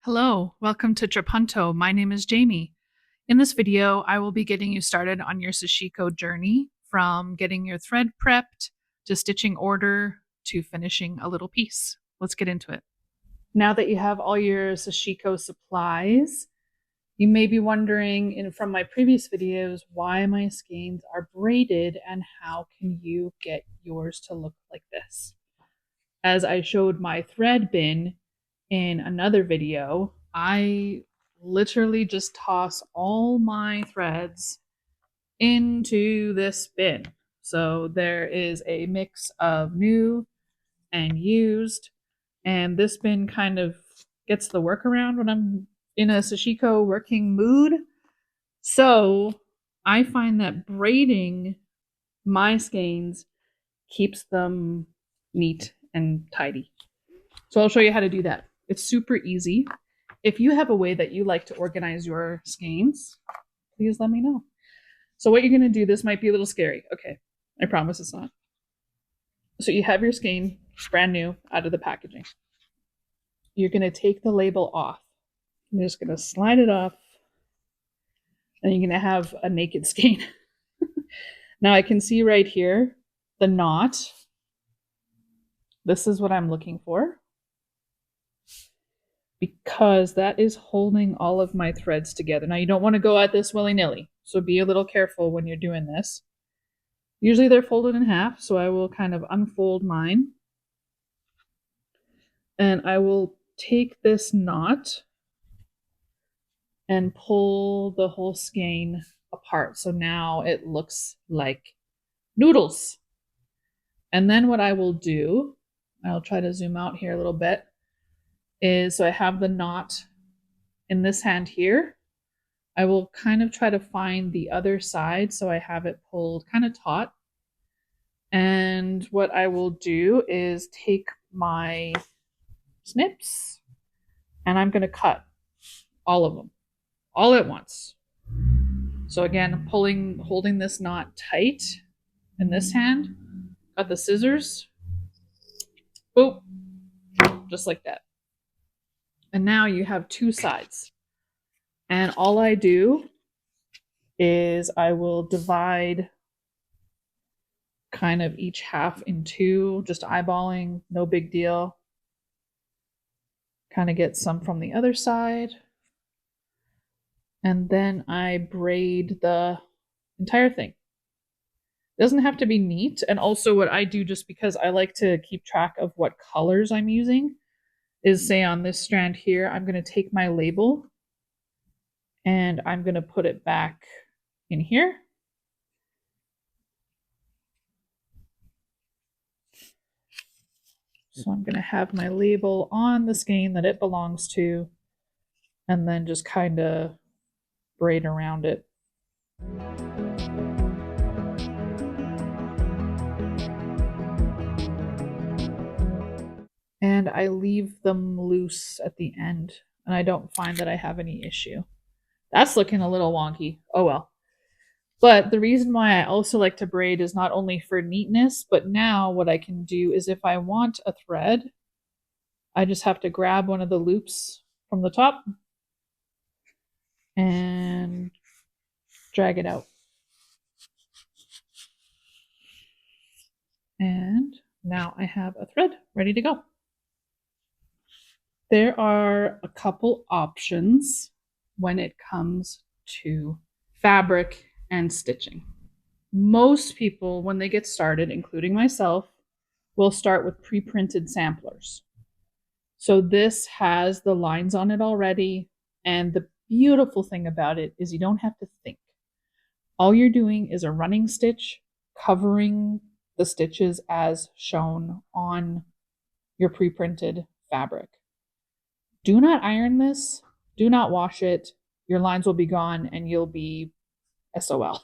Hello, welcome to Trapunto. My name is Jamie. In this video, I will be getting you started on your Sashiko journey from getting your thread prepped to stitching order to finishing a little piece. Let's get into it. Now that you have all your Sashiko supplies, you may be wondering from my previous videos why my skeins are braided and how can you get yours to look like this. As I showed my thread bin in another video, I literally just toss all my threads into this bin. So there is a mix of new and used, and this bin kind of gets the workaround when I'm in a Sashiko working mood. So I find that braiding my skeins keeps them neat and tidy. So I'll show you how to do that. It's super easy. If you have a way that you like to organize your skeins, please let me know. So what you're going to do, this might be a little scary. Okay, I promise it's not. So you have your skein brand new out of the packaging. You're going to take the label off. You're just going to slide it off, and you're going to have a naked skein. Now I can see right here the knot. This is what I'm looking for, because that is holding all of my threads together. Now you don't want to go at this willy-nilly, so be a little careful when you're doing this. Usually they're folded in half, so I will kind of unfold mine. And I will take this knot and pull the whole skein apart. So now it looks like noodles. And then what I will do, I'll try to zoom out here a little bit, is so I have the knot in this hand here. I will kind of try to find the other side so I have it pulled kind of taut. And what I will do is take my snips and I'm going to cut all of them all at once. So again, holding this knot tight in this hand, got the scissors, boop, just like that. And now you have two sides. And all I do is I will divide kind of each half in two, just eyeballing, no big deal. Kind of get some from the other side. And then I braid the entire thing. It doesn't have to be neat. And also what I do, just because I like to keep track of what colors I'm using, is say on this strand here, I'm going to take my label and I'm going to put it back in here. So I'm going to have my label on the skein that it belongs to, and then just kind of braid around it. And I leave them loose at the end, and I don't find that I have any issue. That's looking a little wonky. Oh well. But the reason why I also like to braid is not only for neatness, but now what I can do is if I want a thread, I just have to grab one of the loops from the top and drag it out. And now I have a thread ready to go. There are a couple options when it comes to fabric and stitching. Most people, when they get started, including myself, will start with pre-printed samplers. So this has the lines on it already, and the beautiful thing about it is you don't have to think. All you're doing is a running stitch covering the stitches as shown on your pre-printed fabric. Do not iron this. Do not wash it. Your lines will be gone and you'll be SOL.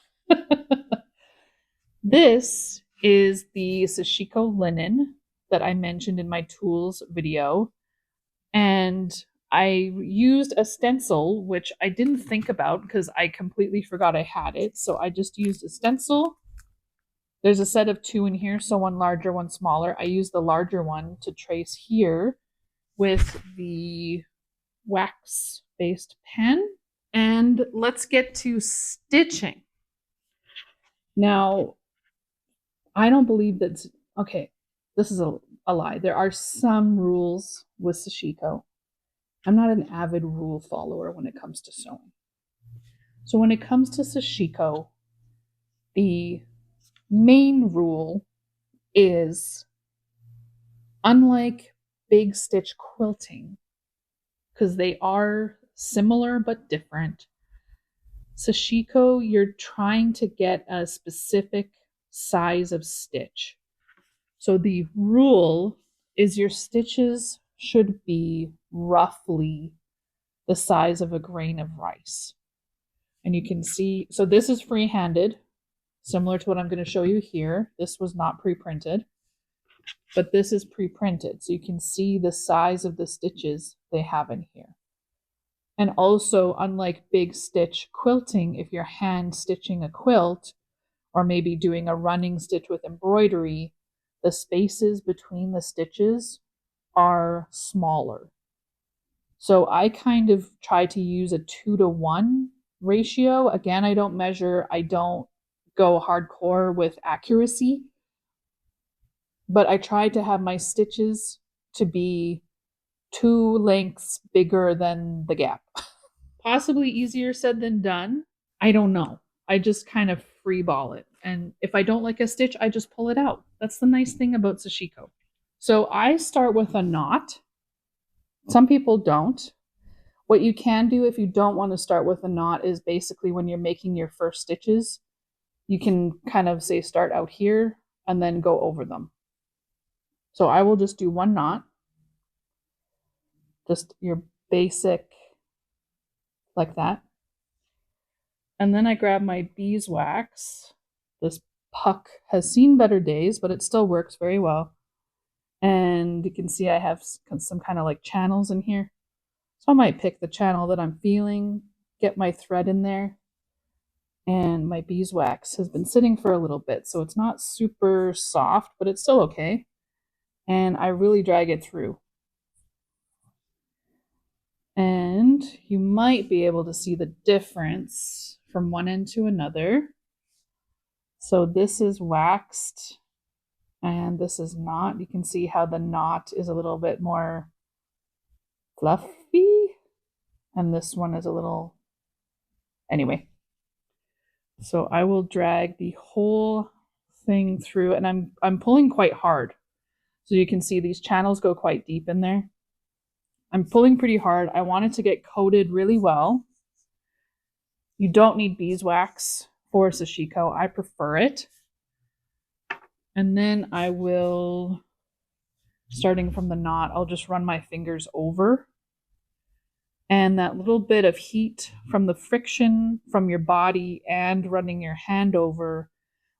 This is the Sashiko linen that I mentioned in my tools video. And I used a stencil, which I didn't think about because I completely forgot I had it. So I just used a stencil. There's a set of two in here, so one larger, one smaller. I used the larger one to trace here with the wax-based pen. And let's get to stitching. Now, I don't believe that's, okay, this is a lie. There are some rules with Sashiko. I'm not an avid rule follower when it comes to sewing. So when it comes to Sashiko, the main rule is, unlike big stitch quilting, because they are similar but different, Sashiko, you're trying to get a specific size of stitch. So the rule is your stitches should be roughly the size of a grain of rice. And you can see, so this is free-handed, similar to what I'm going to show you here. This was not pre-printed, but this is pre-printed. So you can see the size of the stitches they have in here. And also, unlike big stitch quilting, if you're hand stitching a quilt, or maybe doing a running stitch with embroidery, the spaces between the stitches are smaller. So I kind of try to use a 2-to-1 ratio. Again, I don't measure, I don't go hardcore with accuracy, but I try to have my stitches to be 2 lengths bigger than the gap. Possibly easier said than done. I don't know. I just kind of freeball it. And if I don't like a stitch, I just pull it out. That's the nice thing about Sashiko. So I start with a knot. Some people don't. What you can do if you don't want to start with a knot is basically when you're making your first stitches, you can kind of say start out here and then go over them. So I will just do 1 knot. Just your basic, like that. And then I grab my beeswax. This puck has seen better days, but it still works very well. And you can see I have some kind of like channels in here. So I might pick the channel that I'm feeling, get my thread in there. And my beeswax has been sitting for a little bit, so it's not super soft, but it's still okay. And I really drag it through. And you might be able to see the difference from one end to another. So this is waxed and this is not. You can see how the knot is a little bit more fluffy and this one is a little, anyway. So I will drag the whole thing through, and I'm pulling quite hard. So you can see these channels go quite deep in there. I'm pulling pretty hard. I want it to get coated really well. You don't need beeswax for Sashiko. I prefer it. And then I will, starting from the knot, I'll just run my fingers over. And that little bit of heat from the friction from your body and running your hand over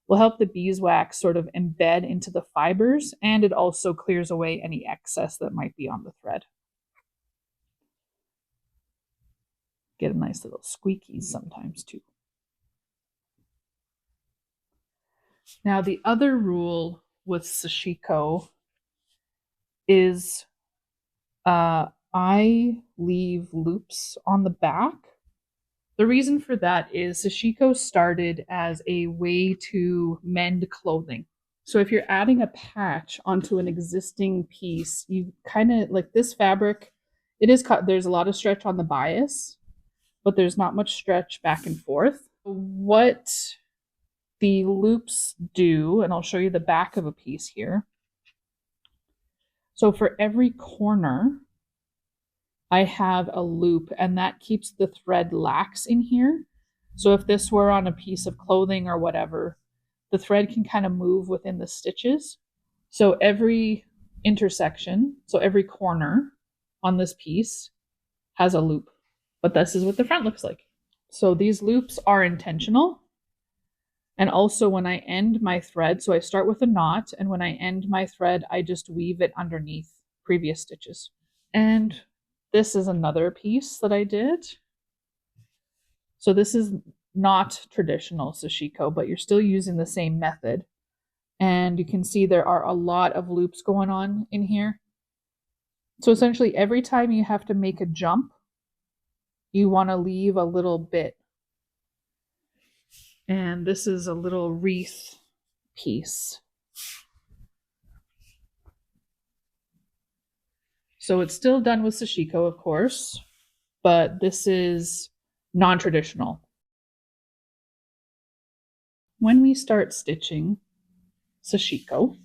will help the beeswax sort of embed into the fibers, and it also clears away any excess that might be on the thread. Get a nice little squeakies sometimes too. Now the other rule with Sashiko is I leave loops on the back. The reason for that is Sashiko started as a way to mend clothing. So if you're adding a patch onto an existing piece, you kind of, like this fabric, it is cut, there's a lot of stretch on the bias, but there's not much stretch back and forth. What the loops do, and I'll show you the back of a piece here. So for every corner, I have a loop, and that keeps the thread lax in here. So if this were on a piece of clothing or whatever, the thread can kind of move within the stitches. So every intersection, so every corner on this piece has a loop, but this is what the front looks like. So these loops are intentional. And also when I end my thread, so I start with a knot, and when I end my thread, I just weave it underneath previous stitches. And this is another piece that I did. So this is not traditional Sashiko, but you're still using the same method. And you can see there are a lot of loops going on in here. So essentially every time you have to make a jump you want to leave a little bit. And this is a little wreath piece. So it's still done with Sashiko, of course, but this is non-traditional. When we start stitching Sashiko,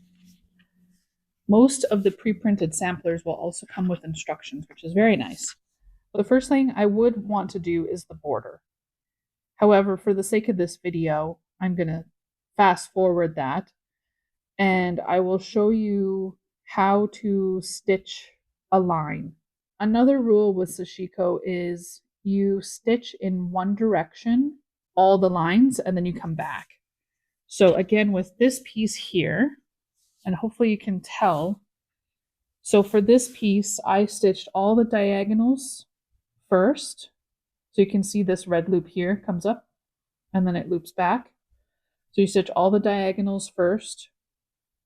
most of the pre-printed samplers will also come with instructions, which is very nice. The first thing I would want to do is the border. However, for the sake of this video, I'm going to fast forward that, and I will show you how to stitch a line. Another rule with Sashiko is you stitch in one direction all the lines and then you come back. So again, with this piece here, and hopefully you can tell, so for this piece, I stitched all the diagonals first. So you can see this red loop here comes up and then it loops back. So you stitch all the diagonals first,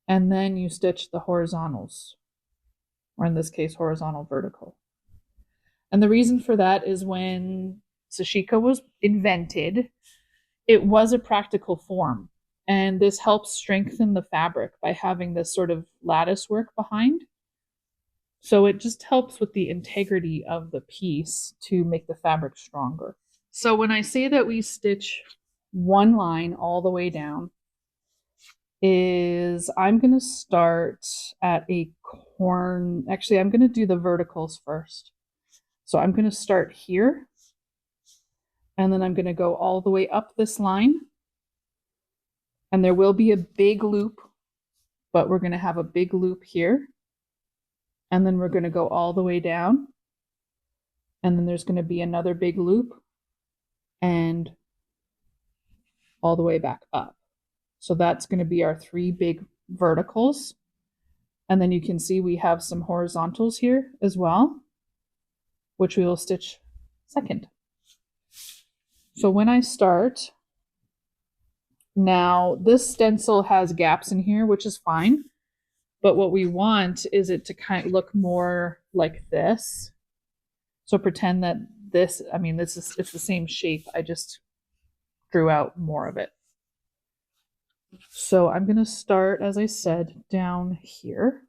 and then you stitch the horizontals, or in this case, horizontal vertical. And the reason for that is when Sashiko was invented, it was a practical form. And this helps strengthen the fabric by having this sort of lattice work behind. So it just helps with the integrity of the piece to make the fabric stronger. So when I say that we stitch one line all the way down, is I'm going to start at a corner. Actually, I'm going to do the verticals first. So I'm going to start here, and then I'm going to go all the way up this line. And there will be a big loop, but we're going to have a big loop here. And then we're going to go all the way down. And then there's going to be another big loop and all the way back up. So that's going to be our 3 big verticals. And then you can see we have some horizontals here as well, which we will stitch second. So when I start, now this stencil has gaps in here, which is fine. But what we want is it to kind of look more like this. So pretend that this, it's the same shape. I just drew out more of it. So I'm going to start, as I said, down here.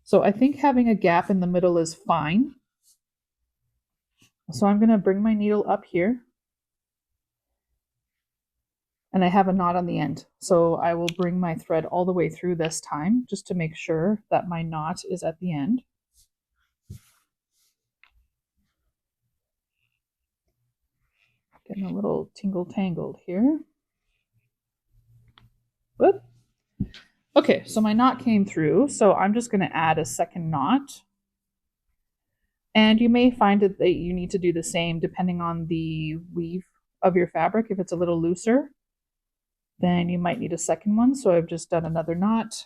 So I think having a gap in the middle is fine. So I'm going to bring my needle up here. And I have a knot on the end. So I will bring my thread all the way through this time, just to make sure that my knot is at the end. Getting a little tingle-tangled here. Whoop. Okay, so my knot came through, so I'm just going to add a second knot. And you may find that you need to do the same depending on the weave of your fabric. If it's a little looser, then you might need a second one. So I've just done another knot.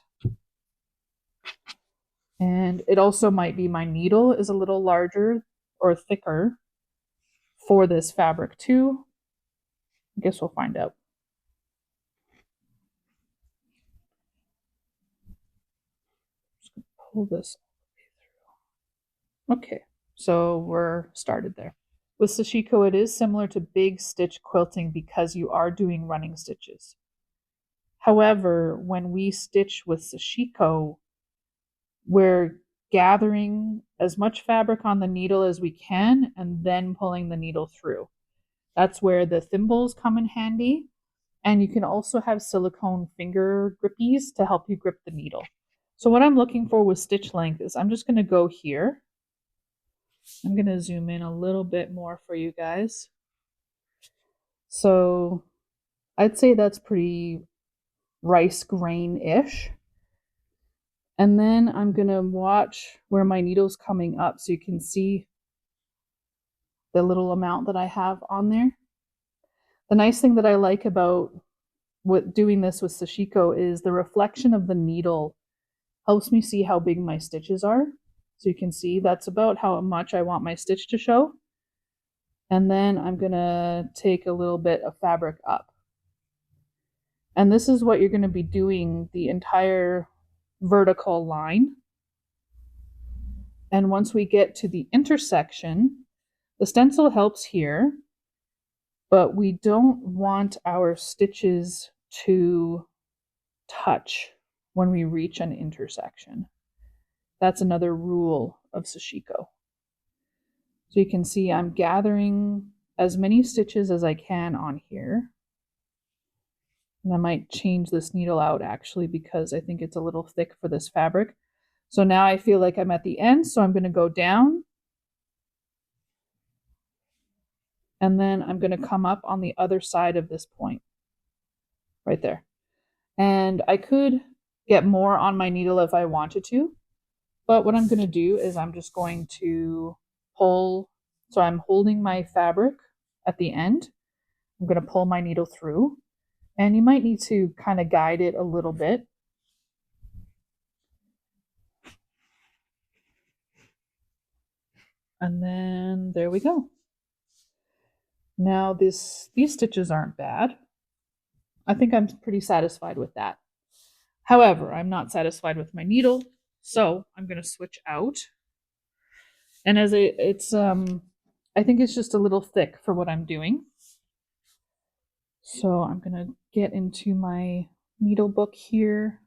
And it also might be my needle is a little larger or thicker for this fabric too. I guess we'll find out. Just gonna pull this through. Okay, so we're started there. With Sashiko, it is similar to big stitch quilting because you are doing running stitches. However, when we stitch with Sashiko, we're gathering as much fabric on the needle as we can and then pulling the needle through. That's where the thimbles come in handy. And you can also have silicone finger grippies to help you grip the needle. So what I'm looking for with stitch length is I'm just going to go here. I'm going to zoom in a little bit more for you guys. So I'd say that's pretty rice grain-ish. And then I'm going to watch where my needle's coming up so you can see the little amount that I have on there. The nice thing that I like about doing this with Sashiko is the reflection of the needle helps me see how big my stitches are. So you can see that's about how much I want my stitch to show. And then I'm going to take a little bit of fabric up. And this is what you're going to be doing the entire vertical line. And once we get to the intersection, The stencil helps here, but we don't want our stitches to touch when we reach an intersection. That's another rule of Sashiko. So you can see I'm gathering as many stitches as I can on here. And I might change this needle out actually because I think it's a little thick for this fabric. So now I feel like I'm at the end, so I'm going to go down. And then I'm going to come up on the other side of this point. Right there. And I could get more on my needle if I wanted to. But what I'm going to do is I'm just going to pull. So I'm holding my fabric at the end. I'm going to pull my needle through. And you might need to kind of guide it a little bit. And then there we go. Now these stitches aren't bad. I think I'm pretty satisfied with that. However, I'm not satisfied with my needle, so I'm going to switch out. And as I think it's just a little thick for what I'm doing. So I'm going to get into my needle book here.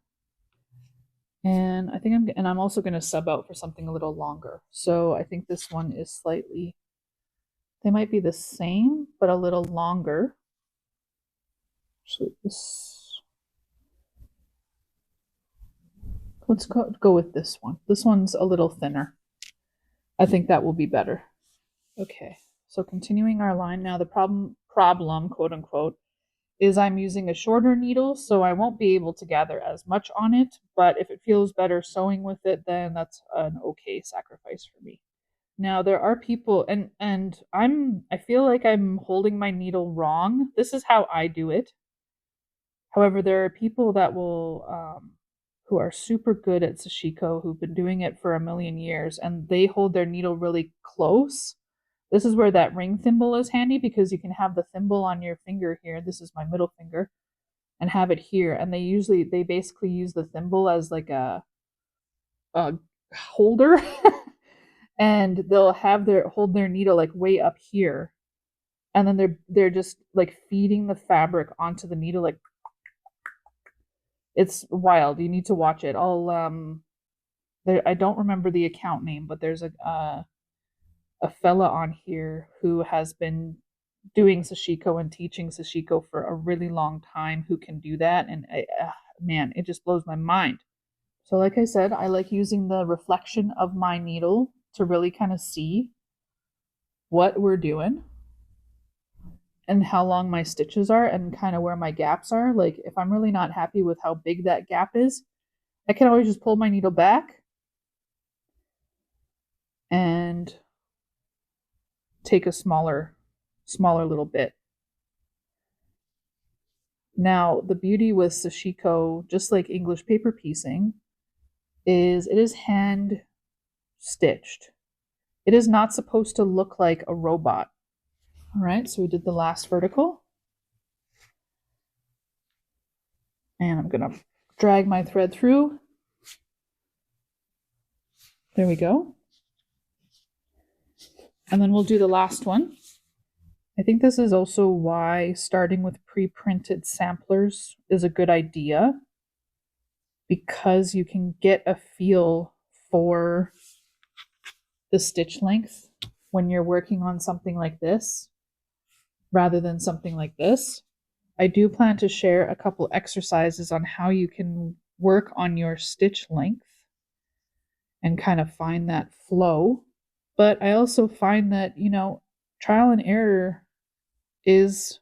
And I think I'm also going to sub out for something a little longer. So I think this one is slightly, they might be the same, but a little longer. So let's go with this one. This one's a little thinner. I think that will be better. Okay, so continuing our line. Now the problem, quote unquote, is I'm using a shorter needle, so I won't be able to gather as much on it, but if it feels better sewing with it, then that's an okay sacrifice for me. Now there are people, and I feel like I'm holding my needle wrong. This is how I do it. However, there are people that will, who are super good at Sashiko, who've been doing it for a million years, and they hold their needle really close. This is where that ring thimble is handy because you can have the thimble on your finger here. This is my middle finger, and have it here. And they basically use the thimble as like a holder, and they'll hold their needle like way up here, and then they're just like feeding the fabric onto the needle. Like, it's wild. You need to watch it. I don't remember the account name, but there's a fella on here who has been doing Sashiko and teaching Sashiko for a really long time who can do that. And man, it just blows my mind. So like I said, I like using the reflection of my needle to really kind of see what we're doing and how long my stitches are and kind of where my gaps are. Like if I'm really not happy with how big that gap is, I can always just pull my needle back and take a smaller little bit. Now, the beauty with Sashiko, just like English paper piecing, is it is hand stitched. It is not supposed to look like a robot. All right, so we did the last vertical. And I'm going to drag my thread through. There we go. And then we'll do the last one. I think this is also why starting with pre-printed samplers is a good idea, because you can get a feel for the stitch length when you're working on something like this rather than something like this. I do plan to share a couple exercises on how you can work on your stitch length and kind of find that flow. But I also find that, trial and error is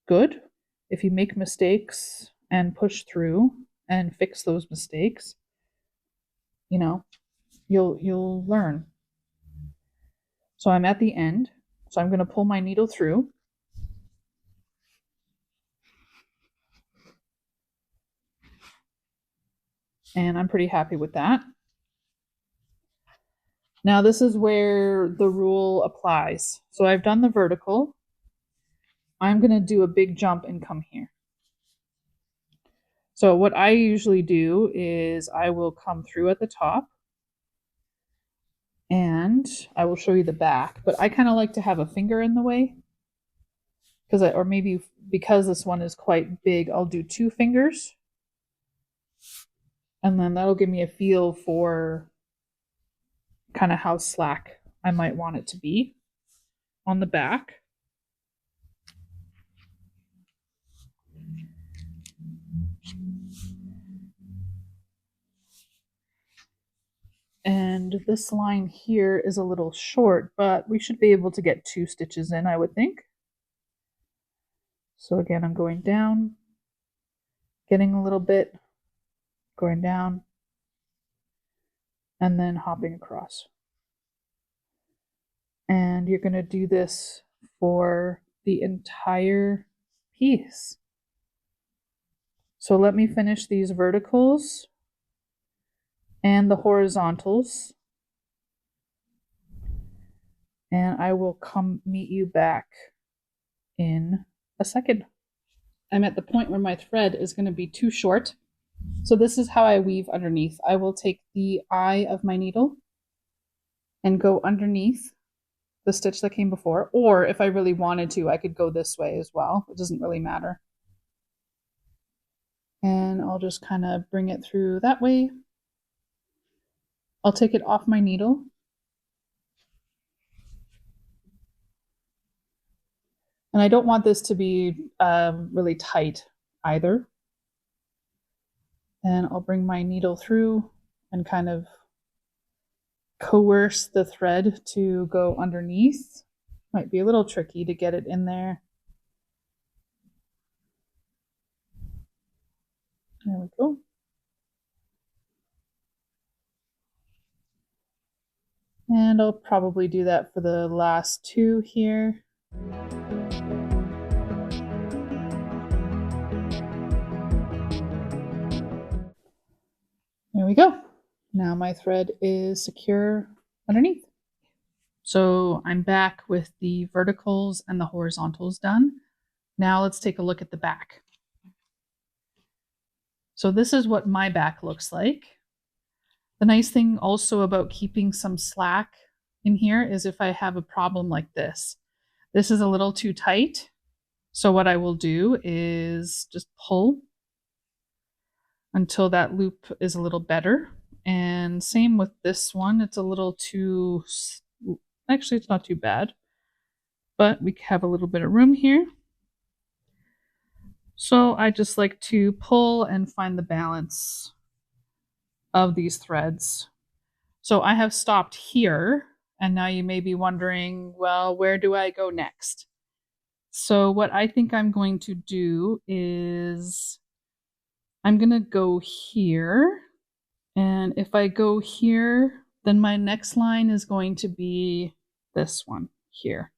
good. If you make mistakes and push through and fix those mistakes, you'll learn. So I'm at the end. So I'm going to pull my needle through. And I'm pretty happy with that. Now this is where the rule applies. So I've done the vertical. I'm going to do a big jump and come here. So what I usually do is I will come through at the top. And I will show you the back, but I kind of like to have a finger in the way or maybe because this one is quite big, I'll do 2 fingers. And then that'll give me a feel for kind of how slack I might want it to be on the back. And this line here is a little short, but we should be able to get 2 stitches in, I would think. So again, I'm going down, getting a little bit, going down, and then hopping across. And you're going to do this for the entire piece. So let me finish these verticals and the horizontals, and I will come meet you back in a second. I'm at the point where my thread is going to be too short, so this is how I weave underneath. I will take the eye of my needle and go underneath the stitch that came before, or if I really wanted to, I could go this way as well. It doesn't really matter. And I'll just kind of bring it through that way. I'll take it off my needle. And I don't want this to be really tight either. And I'll bring my needle through and kind of coerce the thread to go underneath. Might be a little tricky to get it in there. There we go. And I'll probably do that for the last 2 here. There we go. Now my thread is secure underneath. So I'm back with the verticals and the horizontals done. Now let's take a look at the back. So this is what my back looks like. The nice thing also about keeping some slack in here is if I have a problem like this. This is a little too tight. So what I will do is just pull until that loop is a little better. And same with this one. It's a little too, actually it's not too bad, but we have a little bit of room here. So I just like to pull and find the balance of these threads. So I have stopped here, and now you may be wondering, well, where do I go next? So what I think I'm going to do is I'm going to go here, and if I go here, then my next line is going to be this one here.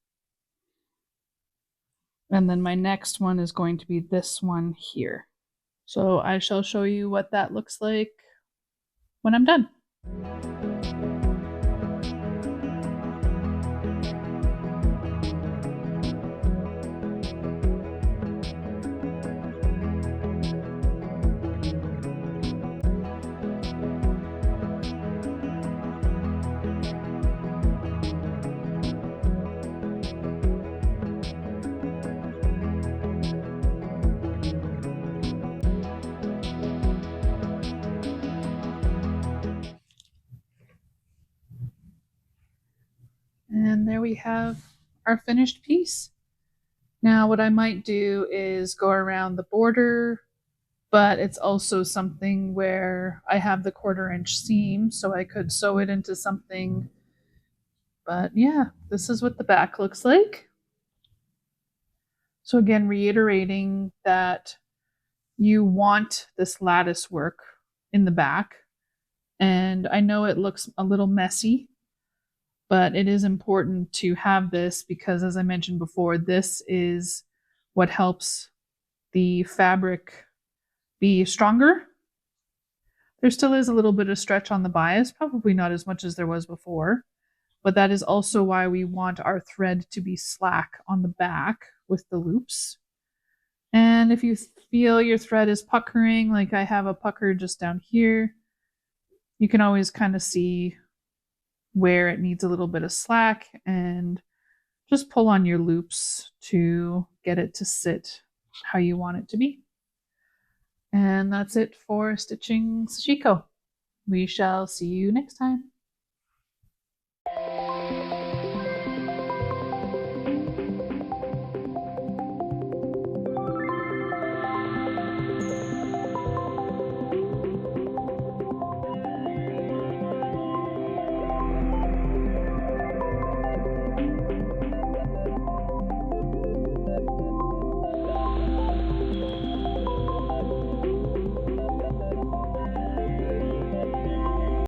And then my next one is going to be this one here. So I shall show you what that looks like when I'm done. And there we have our finished piece. Now what I might do is go around the border, but it's also something where I have the 1/4 inch seam, so I could sew it into something. But yeah, this is what the back looks like. So again, reiterating that you want this lattice work in the back. And I know it looks a little messy, but it is important to have this because, as I mentioned before, this is what helps the fabric be stronger. There still is a little bit of stretch on the bias, probably not as much as there was before, but that is also why we want our thread to be slack on the back with the loops. And if you feel your thread is puckering, like I have a pucker just down here, you can always kind of see where it needs a little bit of slack and just pull on your loops to get it to sit how you want it to be. And that's it for stitching Sashiko. We shall see you next time.